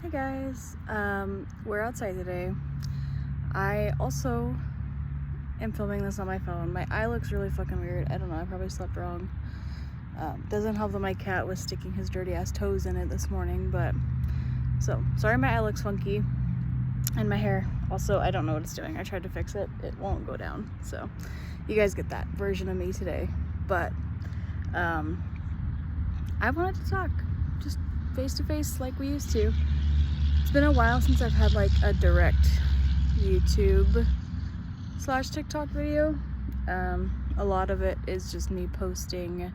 Hey guys, we're outside today. I also am filming this on my phone. My eye looks really fucking weird. I don't know, I probably slept wrong. Doesn't help that my cat was sticking his dirty ass toes in it this morning, but so sorry my eye looks funky. And my hair also, I don't know what it's doing. I tried to fix it, it won't go down. So you guys get that version of me today. But I wanted to talk just face to face like we used to. It's been a while since I've had like a direct YouTube / TikTok video. A lot of it is just me posting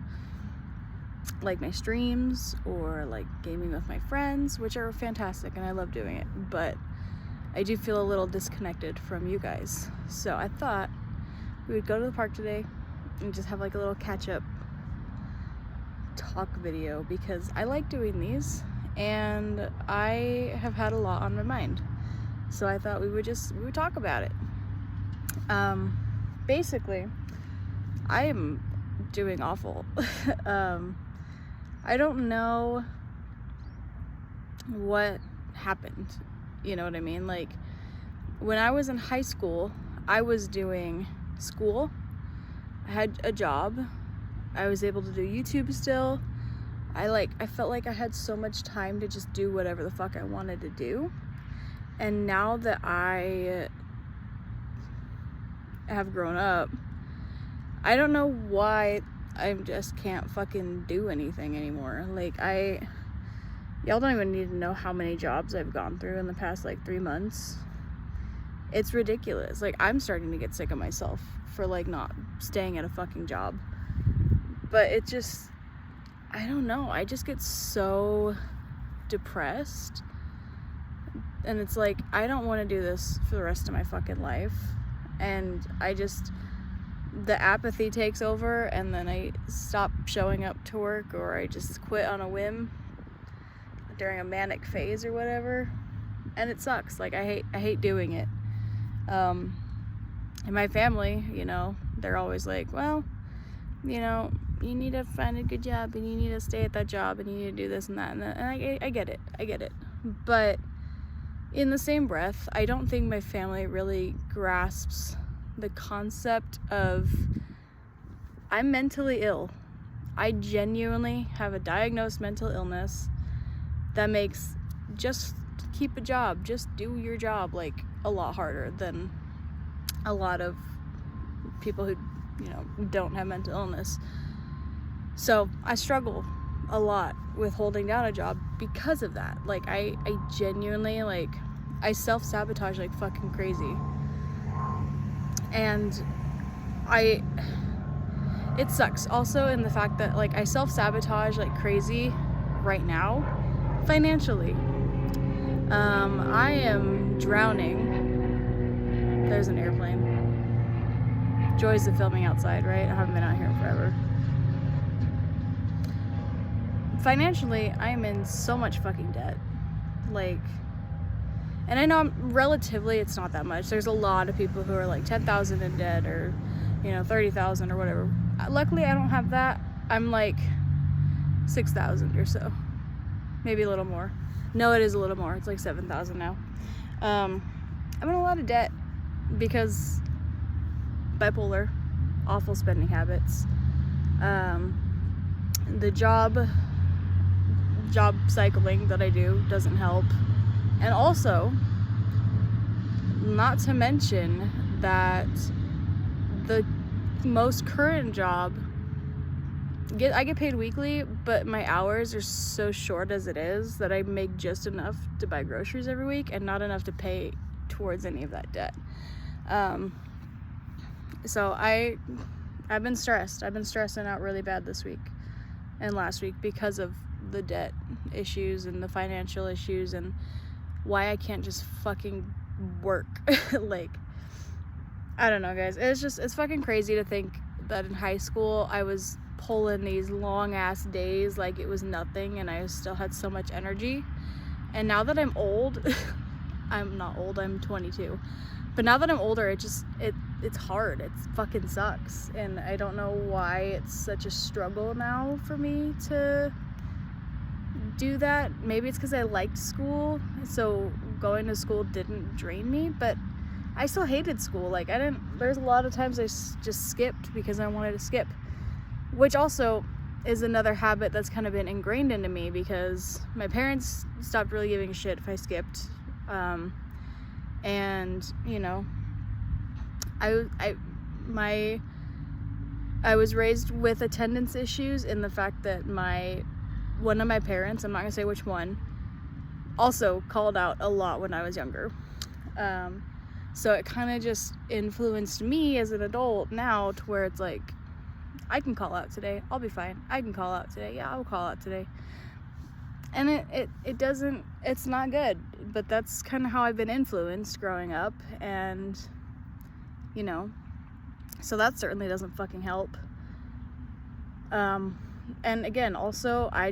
like my streams or like gaming with my friends, which are fantastic and I love doing it, but I do feel a little disconnected from you guys. So I thought we would go to the park today and just have like a little catch-up talk video because I like doing these and I have had a lot on my mind. So I thought we would talk about it. Basically, I am doing awful. I don't know what happened. You know what I mean? Like, when I was in high school, I was doing school. I had a job. I was able to do YouTube still. I felt like I had so much time to just do whatever the fuck I wanted to do. And now that I have grown up, I don't know why I just can't fucking do anything anymore. Like, y'all don't even need to know how many jobs I've gone through in the past like 3 months. It's ridiculous. Like, I'm starting to get sick of myself for like not staying at a fucking job. But it just, I don't know, I just get so depressed. And it's like, I don't want to do this for the rest of my fucking life. And the apathy takes over, and then I stop showing up to work, or I just quit on a whim during a manic phase or whatever. And it sucks. Like, I hate doing it. And my family, you know, they're always like, well, you know, you need to find a good job and you need to stay at that job and you need to do this and that. And I get it. But in the same breath, I don't think my family really grasps the concept of I'm mentally ill. I genuinely have a diagnosed mental illness that makes just keep a job, just do your job, like, a lot harder than a lot of people who, you know, don't have mental illness. So I struggle a lot with holding down a job because of that. Like, I genuinely, like, I self-sabotage like fucking crazy. And it sucks also in the fact that, like, I self-sabotage like crazy right now financially. I am drowning. There's an airplane. Joys of filming outside, right? I haven't been out here in forever. Financially, I'm in so much fucking debt. Like, and I know relatively it's not that much. There's a lot of people who are like 10,000 in debt, or, you know, 30,000 or whatever. Luckily, I don't have that. I'm like 6,000 or so, maybe a little more. No, it is a little more. It's like 7,000 now. I'm in a lot of debt because bipolar, awful spending habits. The job cycling that I do doesn't help. And also, not to mention that the most current job, I get paid weekly, but my hours are so short as it is that I make just enough to buy groceries every week and not enough to pay towards any of that debt. So I've been stressed. I've been stressing out really bad this week and last week because of the debt issues and the financial issues and why I can't just fucking work. Like, I don't know, guys. It's fucking crazy to think that in high school I was pulling these long ass days like it was nothing and I still had so much energy. And now that I'm old, I'm not old, I'm 22. But now that I'm older, it's hard. It fucking sucks. And I don't know why it's such a struggle now for me to do that. Maybe it's because I liked school, so going to school didn't drain me, but I still hated school. Like, there's a lot of times I just skipped because I wanted to skip, which also is another habit that's kind of been ingrained into me because my parents stopped really giving a shit if I skipped. And, you know, I was raised with attendance issues in the fact that one of my parents, I'm not gonna say which one, also called out a lot when I was younger. So it kind of just influenced me as an adult now to where it's like, I can call out today, I'll be fine. I can call out today, yeah, I'll call out today. And it's not good, but that's kind of how I've been influenced growing up, and, you know, so that certainly doesn't fucking help. And again, also, I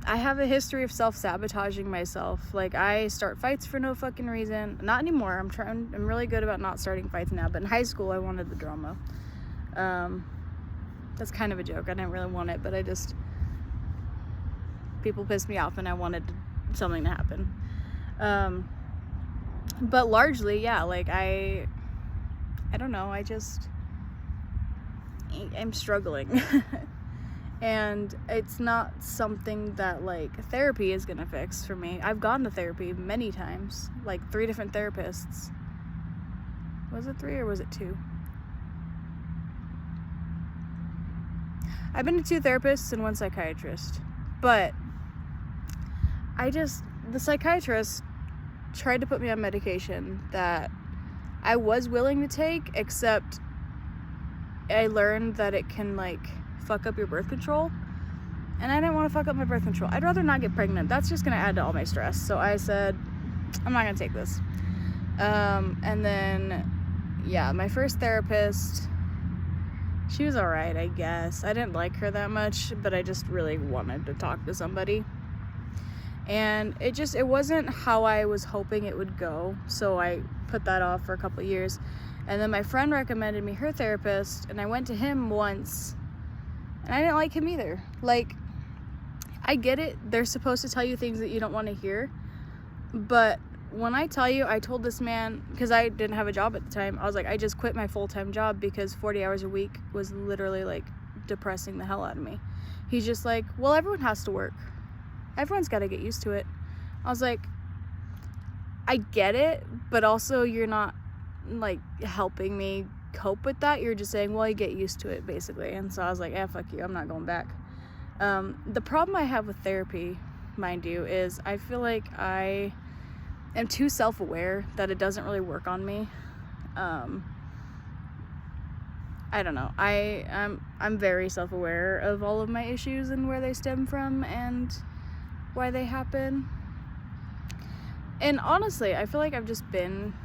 have a history of self-sabotaging myself. Like, I start fights for no fucking reason. Not anymore. I'm really good about not starting fights now, but in high school, I wanted the drama. That's kind of a joke. I didn't really want it, but people pissed me off and I wanted something to happen. But largely, yeah, like, I don't know, I'm struggling. And it's not something that, like, therapy is gonna fix for me. I've gone to therapy many times, like 3 different therapists. Was it 3 or was it 2? I've been to 2 therapists and 1 psychiatrist, but the psychiatrist tried to put me on medication that I was willing to take, except I learned that it can, like, fuck up your birth control, and I didn't want to fuck up my birth control. I'd rather not get pregnant. That's just gonna add to all my stress. So I said, I'm not gonna take this. And then, yeah, my first therapist, she was alright, I guess. I didn't like her that much, but I just really wanted to talk to somebody. And it wasn't how I was hoping it would go, so I put that off for a couple of years. And then my friend recommended me her therapist, and I went to him once, and I didn't like him either. Like, I get it, they're supposed to tell you things that you don't want to hear, but when I tell you, I told this man, because I didn't have a job at the time, I was like, I just quit my full-time job because 40 hours a week was literally, like, depressing the hell out of me. He's just like, well, everyone has to work. Everyone's got to get used to it. I was like, I get it, but also you're not, like, helping me cope with that. You're just saying, well, you get used to it, basically. And so I was like, fuck you, I'm not going back. The problem I have with therapy, mind you, is I feel like I am too self-aware that it doesn't really work on me. I don't know. I'm very self-aware of all of my issues and where they stem from and why they happen. And honestly, I feel like I've just been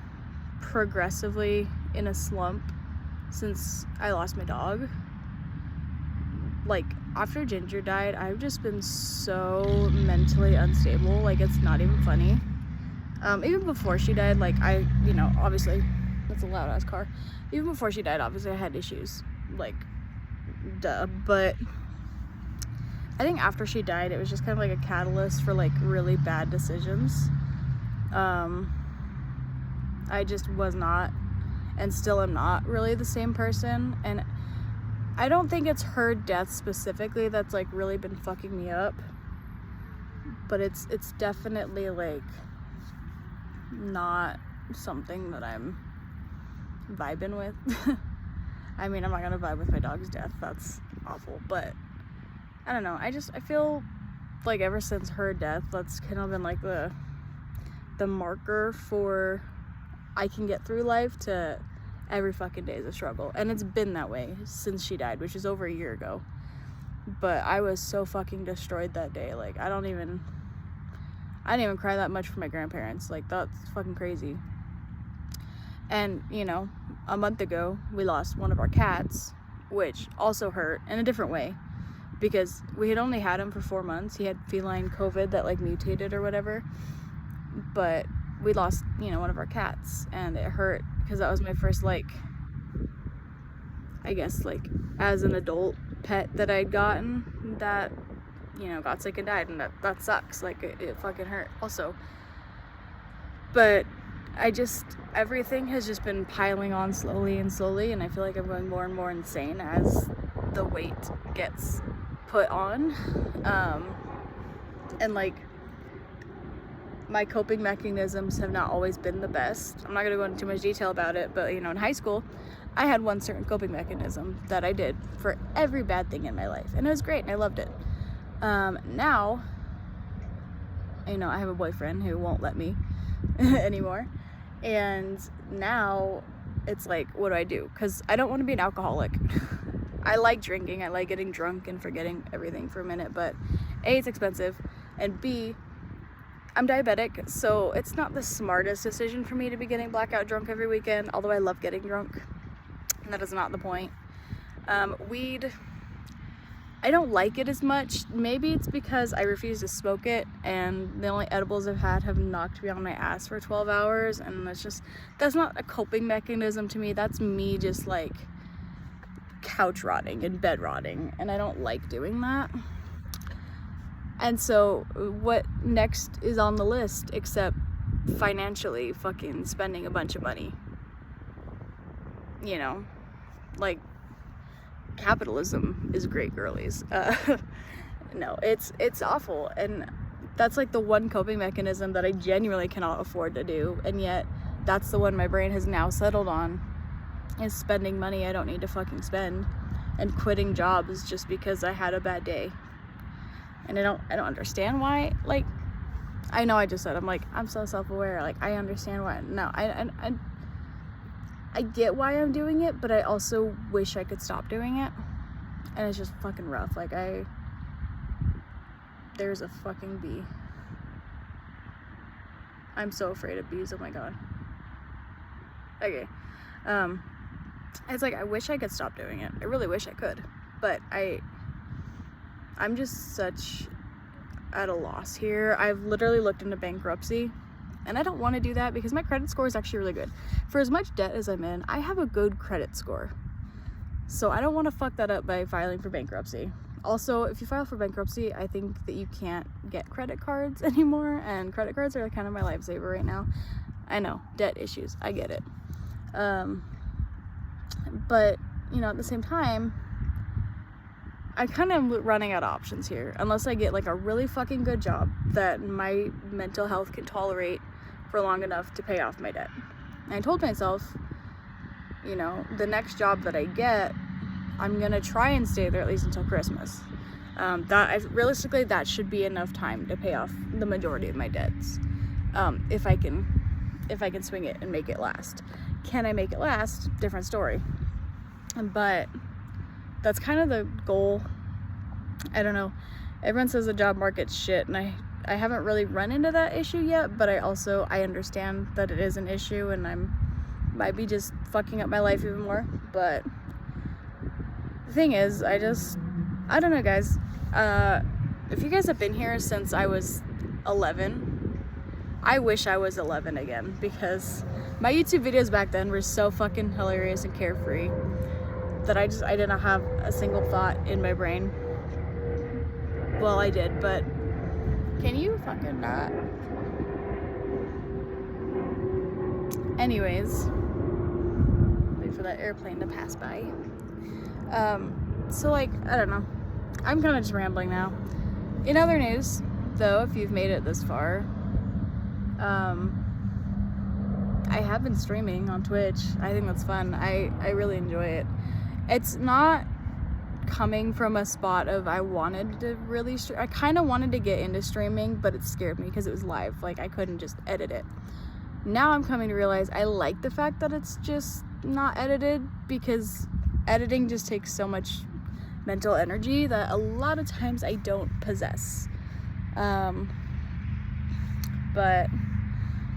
progressively in a slump since I lost my dog. Like, after Ginger died, I've just been so mentally unstable. Like, it's not even funny. Even before she died, like, obviously, that's a loud ass car. Even before she died, obviously I had issues, like, duh. But I think after she died, it was just kind of like a catalyst for, like, really bad decisions. I just was not, and still am not, really the same person. And I don't think it's her death specifically that's, like, really been fucking me up, but it's definitely, like, not something that I'm vibing with. I mean, I'm not gonna vibe with my dog's death, that's awful, but I don't know, I feel like ever since her death, that's kind of been like the marker for I can get through life to every fucking day is a struggle. And it's been that way since she died, which is over a year ago. But I was so fucking destroyed that day. Like, I didn't even cry that much for my grandparents. Like, that's fucking crazy. And, you know, a month ago, we lost one of our cats, which also hurt in a different way, because we had only had him for 4 months. He had feline COVID that, like, mutated or whatever. But we lost, you know, one of our cats, and it hurt because that was my first, like, I guess, like, as an adult pet that I'd gotten that you know, got sick and died, and that sucks. Like, it fucking hurt also. But everything has just been piling on slowly and slowly, and I feel like I'm going more and more insane as the weight gets put on. And like, my coping mechanisms have not always been the best. I'm not gonna go into too much detail about it, but you know, in high school, I had one certain coping mechanism that I did for every bad thing in my life, and it was great, and I loved it. Now, you know, I have a boyfriend who won't let me anymore, and now it's like, what do I do? Because I don't want to be an alcoholic. I like drinking, I like getting drunk and forgetting everything for a minute, but A, it's expensive, and B, I'm diabetic, so it's not the smartest decision for me to be getting blackout drunk every weekend, although I love getting drunk. That is not the point. Weed, I don't like it as much. Maybe it's because I refuse to smoke it, and the only edibles I've had have knocked me on my ass for 12 hours, and that's not a coping mechanism to me. That's me just like couch rotting and bed rotting, and I don't like doing that. And so what next is on the list except financially fucking spending a bunch of money? You know, like, capitalism is great, girlies. No, it's awful, and that's like the one coping mechanism that I genuinely cannot afford to do, and yet that's the one my brain has now settled on, is spending money I don't need to fucking spend, and quitting jobs just because I had a bad day. And I don't understand why. Like, I know I just said, I'm like, I'm so self-aware, like, I understand why. No, I get why I'm doing it, but I also wish I could stop doing it, and it's just fucking rough. Like, there's a fucking bee. I'm so afraid of bees, oh my god. Okay, it's like, I wish I could stop doing it. I really wish I could, but I'm just such at a loss here. I've literally looked into bankruptcy, and I don't want to do that because my credit score is actually really good. For as much debt as I'm in, I have a good credit score. So I don't want to fuck that up by filing for bankruptcy. Also, if you file for bankruptcy, I think that you can't get credit cards anymore, and credit cards are kind of my lifesaver right now. I know, debt issues, I get it. But, you know, at the same time, I kind of am running out of options here, unless I get like a really fucking good job that my mental health can tolerate for long enough to pay off my debt. And I told myself, you know, the next job that I get, I'm gonna try and stay there at least until Christmas. Realistically, that should be enough time to pay off the majority of my debts, if I can swing it and make it last. Can I make it last? Different story. But that's kind of the goal. I don't know. Everyone says the job market's shit, and I haven't really run into that issue yet, but I understand that it is an issue, and might be just fucking up my life even more. But the thing is, I don't know, guys. If you guys have been here since I was 11, I wish I was 11 again, because my YouTube videos back then were so fucking hilarious and carefree that I didn't have a single thought in my brain. Well, I did, but can you fucking not? Anyways, wait for that airplane to pass by. So like, I don't know. I'm kind of just rambling now. In other news, though, if you've made it this far, I have been streaming on Twitch. I think that's fun. I really enjoy it. It's not coming from a spot of I wanted to really I kind of wanted to get into streaming, but it scared me because it was live. Like, I couldn't just edit it. Now I'm coming to realize I like the fact that it's just not edited, because editing just takes so much mental energy that a lot of times I don't possess. But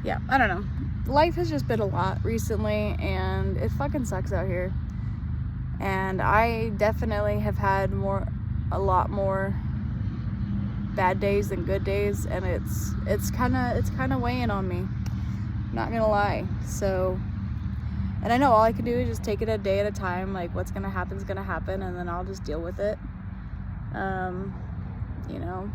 yeah, I don't know. Life has just been a lot recently, and it fucking sucks out here. And I definitely have had a lot more bad days than good days, and it's kind of weighing on me. Not gonna lie. So, and I know all I can do is just take it a day at a time. Like, what's gonna happen is gonna happen, and then I'll just deal with it. you know.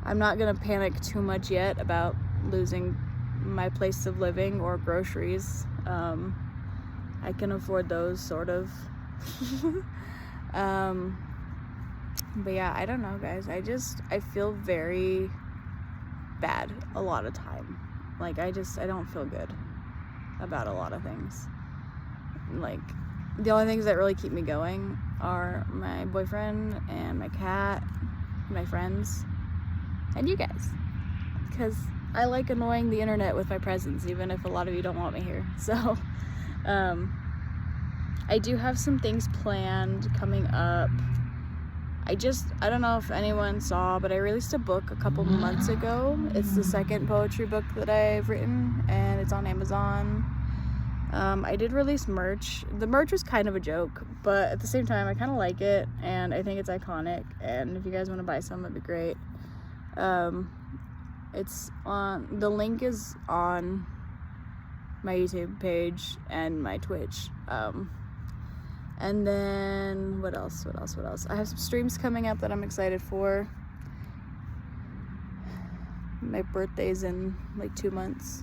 I'm not gonna panic too much yet about losing my place of living or groceries. I can afford those, sort of. But yeah, I don't know, guys. I feel very bad a lot of time. Like, I don't feel good about a lot of things. Like, the only things that really keep me going are my boyfriend and my cat, my friends, and you guys. Because I like annoying the internet with my presence, even if a lot of you don't want me here. So, I do have some things planned coming up. I don't know if anyone saw, but I released a book a couple months ago. It's the second poetry book that I've written, and it's on Amazon. I did release merch. The merch was kind of a joke, but at the same time, I kind of like it, and I think it's iconic, and if you guys want to buy some, it'd be great. The link is on my YouTube page and my Twitch. And then what else? I have some streams coming up that I'm excited for. My birthday's in like 2 months.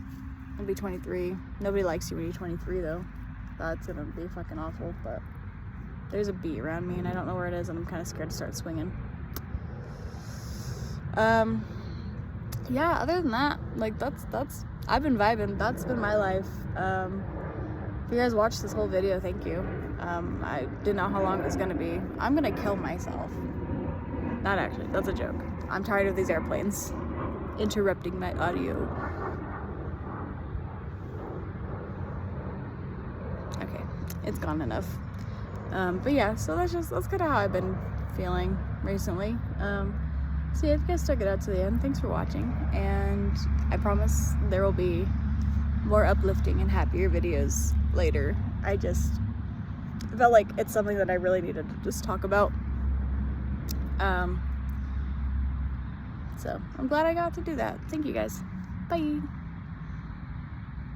I'll be 23. Nobody likes you when you're 23 though. That's gonna be fucking awful, but there's a bee around me and I don't know where it is and I'm kind of scared to start swinging. Yeah, other than that, like that's I've been vibing. That's been my life. If you guys watched this whole video, thank you. I didn't know how long it was gonna be. I'm gonna kill myself. Not actually, that's a joke. I'm tired of these airplanes interrupting my audio. Okay, it's gone enough. But yeah, so that's kind of how I've been feeling recently. So yeah, if you guys stuck it out to the end, thanks for watching, and I promise there will be more uplifting and happier videos later. I felt like it's something that I really needed to just talk about. So I'm glad I got to do that. Thank you guys. Bye.